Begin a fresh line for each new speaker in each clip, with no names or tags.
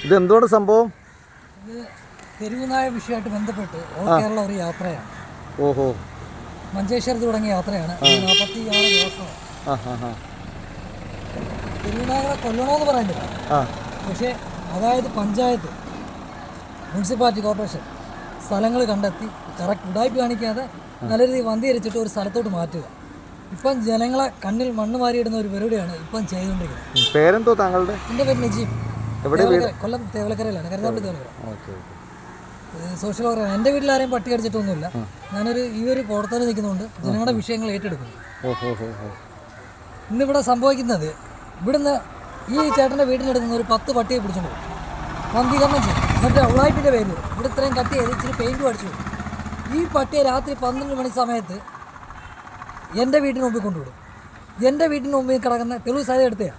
ഇതെന്തോടെ സംഭവം?
ഇത് തെരുവുനായ വിഷയമായിട്ട് ബന്ധപ്പെട്ട് ഓൾ കേരള ഒരു യാത്രയാണ്.
ഓഹോ.
മഞ്ചേശ്വരത്ത് തുടങ്ങിയ യാത്രയാണ്. 46 ദിവസമാണ്. തെരുവുനായകളെ കൊല്ലണമെന്ന് പറയുന്നില്ല, പക്ഷേ അതായത് പഞ്ചായത്ത്, മുനിസിപ്പാലിറ്റി, കോർപ്പറേഷൻ സ്ഥലങ്ങൾ കണ്ടെത്തി കറക്റ്റ് ഉടായ്പ കാണിക്കാതെ നല്ല രീതിയിൽ വന്ധീകരിച്ചിട്ട് ഒരു സ്ഥലത്തോട്ട് മാറ്റുക. ഇപ്പം ജനങ്ങളെ കണ്ണിൽ മണ്ണ് വാരിയിടുന്ന ഒരു പരിപാടിയാണ് ഇപ്പം ചെയ്തുകൊണ്ടിരിക്കുന്നത്.
പേരെന്തോ താങ്കളുടെ?
എൻ്റെ പേര് നജീം. കൊല്ലം തേവലക്കരയിലാണ്, കരുനാഗപ്പള്ളി തേവലക്കര. സോഷ്യൽ വർക്കറാണ്. എൻ്റെ വീട്ടിൽ ആരെയും പട്ടി അടിച്ചിട്ടൊന്നുമില്ല. ഈ ഒരു പ്രവർത്തനം നിൽക്കുന്നതുകൊണ്ട് ജനങ്ങളുടെ വിഷയങ്ങൾ ഏറ്റെടുക്കുന്നു. ഇന്നിവിടെ സംഭവിക്കുന്നത്, ഇവിടുന്ന് ഈ ചേട്ടൻ്റെ വീടിനടുത്ത് നിന്ന് ഒരു 10 പട്ടിയെ പിടിച്ചോണ്ട് പോകും, വന്ധീകരണം ചെയ്യും. എന്നിട്ട് ഉളായ്പിൻ്റെ പേരിൽ ഇവിടെ ഇത്രയും കട്ട് ചെയ്ത് ഇച്ചിരി പെയിൻറ്റും അടിച്ചു പോകും. ഈ പട്ടിയെ രാത്രി 12 മണി സമയത്ത് എൻ്റെ വീട്ടിന് മുമ്പിൽ കൊണ്ടുവിടും. എൻ്റെ വീട്ടിന് മുമ്പിൽ കിടക്കുന്ന തെളിവ് സാധ്യത എടുത്തതാണ്.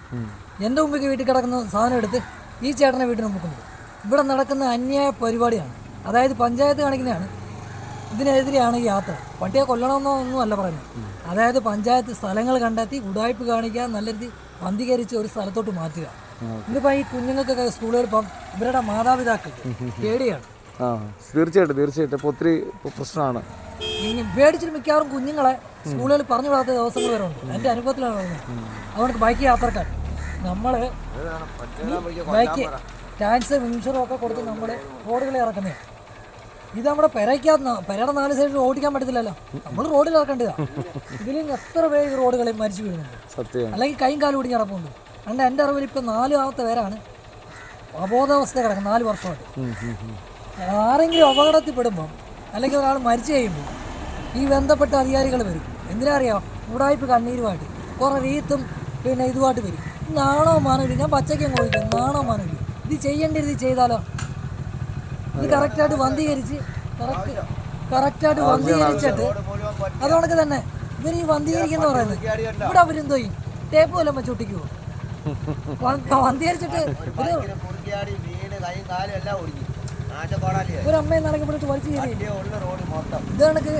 എൻ്റെ മുമ്പിൽ വീട്ടിൽ കിടക്കുന്ന സാധനം എടുത്ത് ഈ ചേട്ടൻ്റെ വീട്ടിന് മുമ്പിൽ കൊണ്ടുപോകും. ഇവിടെ നടക്കുന്ന അന്യായ പരിപാടിയാണ്. അതായത് പഞ്ചായത്ത് കാണിക്കുന്നതാണ്. ഇതിനെതിരെയാണ് ഈ യാത്ര. പട്ടിയെ കൊല്ലണമെന്നൊന്നും അല്ല പറയുന്നത്. അതായത് പഞ്ചായത്ത് സ്ഥലങ്ങൾ കണ്ടെത്തി ഉടായ്പ കാണിക്കുക, നല്ല രീതി വന്ധീകരിച്ച് ഒരു സ്ഥലത്തോട്ട് മാറ്റുക. ഇന്നിപ്പോൾ ഈ കുഞ്ഞുങ്ങൾക്കൊക്കെ സ്കൂളുകളിൽ ഇപ്പം ഇവരുടെ മാതാപിതാക്കൾക്ക് പേടിയാണ്.
തീർച്ചയായിട്ടും ഇപ്പോൾ ഒത്തിരി പ്രശ്നമാണ്.
പേടിച്ചിട്ട് മിക്കവാറും കുഞ്ഞുങ്ങളെ സ്കൂളുകളിൽ പറഞ്ഞു വിടാത്ത ദിവസങ്ങൾ വരെ ഉണ്ട്. എൻ്റെ അനുഭവത്തിലാണ് പറയുന്നത്. അതുകൊണ്ട് ബൈക്ക് യാത്രക്കാർ നമ്മൾ ബൈക്ക് ക്യാൻസർ ഇൻഷുറും ഒക്കെ കൊടുത്ത് നമ്മൾ റോഡുകളിൽ ഇറക്കുന്നതാണ്. ഇത് നമ്മുടെ പെരയുടെ 4 സൈഡിൽ ഓടിക്കാൻ പറ്റത്തില്ലല്ലോ, നമ്മൾ റോഡിൽ ഇറക്കേണ്ടതാണ്. ഇതിൽ എത്ര പേര് റോഡുകളിൽ മരിച്ചു വീഴുന്നുണ്ട്, അല്ലെങ്കിൽ കൈയും കാലും ഓടിഞ്ഞ് കിടപ്പുണ്ട്. അതുകൊണ്ട് എൻ്റെ അറിവിൽ ഇപ്പം 4 പേരാണ് അബോധാവസ്ഥ കിടക്കുന്നത് 4 വർഷമായിട്ട്. ആരെങ്കിലും അപകടത്തിൽപ്പെടുമ്പം അല്ലെങ്കിൽ ഒരാൾ മരിച്ചു കഴിയുമ്പോൾ ഈ ബന്ധപ്പെട്ട അധികാരികൾ വരും. എന്തിനാ അറിയാം? ഉടായ്പ കണ്ണീരുമായിട്ട് കുറേ റീത്തും പിന്നെ ഇതുമായിട്ട് വരും. നാണോ മാനവില്ല. ഞാൻ പച്ചയ്ക്ക് ചോദിക്കും, നാണോ മാനവില്ല. ഇത് ചെയ്യേണ്ടത് ഇത് ചെയ്താലോ? ഇത് കറക്റ്റായിട്ട് വന്ധീകരിച്ച് കറക്റ്റായിട്ട് വന്ധീകരിച്ചിട്ട് അതുകൊണ്ടൊക്കെ തന്നെ ഇവർ ഈ വന്ധീകരിക്കുന്ന പറയുന്നത് ഇവിടെ അവരെന്തോ ചെയ്യും? ടേപ്പ് വല്ലതും വെച്ച് ഒട്ടിക്കുമോ? വന്ധീകരിച്ചിട്ട് ഒരു അമ്മയെ നടക്കപ്പെട്ടിട്ട് വലിച്ചു കയറി ഇത് കണക്ക്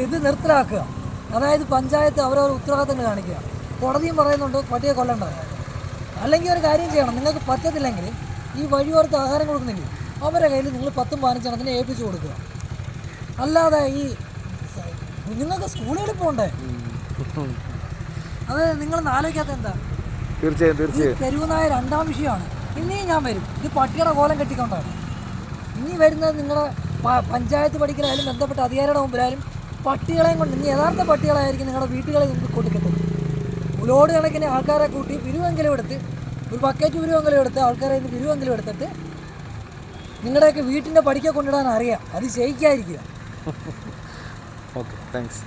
ഇത് നിർത്തലാക്കുക. അതായത് പഞ്ചായത്ത് അവരവർ ഉത്തരവാദിത്തങ്ങൾ കാണിക്കുക. കോടതിയും പറയുന്നുണ്ട് പട്ടിയെ കൊല്ലണ്ട. അല്ലെങ്കിൽ ഒരു കാര്യം ചെയ്യണം, നിങ്ങൾക്ക് പറ്റത്തില്ലെങ്കിൽ ഈ വഴിയോരത്ത് ആഹാരം കൊടുക്കുന്നില്ലേ, അവരുടെ കയ്യിൽ നിങ്ങൾ 10ഉം 15 എണ്ണത്തിന് ഏൽപ്പിച്ചു കൊടുക്കുക. അല്ലാതെ ഈ നിങ്ങൾക്ക് സ്കൂളുകളിൽ പോകണ്ടേ? അത് നിങ്ങളൊന്ന് ആലോചിക്കാത്ത എന്താ?
തീർച്ചയായും
തെരുവുനായ 2ാം വിഷയമാണ്. ഇനിയും ഞാൻ വരും. ഇത് പട്ടിയുടെ കോലം കെട്ടിക്കൊണ്ടാണ് ഇനി വരുന്നത്. നിങ്ങളുടെ പഞ്ചായത്ത് പഠിക്കലായാലും ബന്ധപ്പെട്ട അധികാരിയുടെ മുമ്പിലായാലും പട്ടികളെയും കൊണ്ട് ഇനി യഥാർത്ഥ പട്ടികളായിരിക്കും നിങ്ങളുടെ വീട്ടുകളെ നിങ്ങൾക്ക് കൊടുക്കത്തുള്ളൂ. ലോഡ് കണക്കിന് ആൾക്കാരെ കൂട്ടി പിരിവെങ്കിലും എടുത്ത്, ഒരു ബക്കറ്റ് പിരിവെങ്കിലും എടുത്ത് ആൾക്കാരെ നിന്ന് പിരിവെങ്കിലും എടുത്തിട്ട് നിങ്ങളുടെയൊക്കെ വീട്ടിൻ്റെ പടിക്കെ കൊണ്ടിടാൻ അറിയാം. അത് ചെയ്യിക്കാതിരിക്കുക.
Okay, thanks.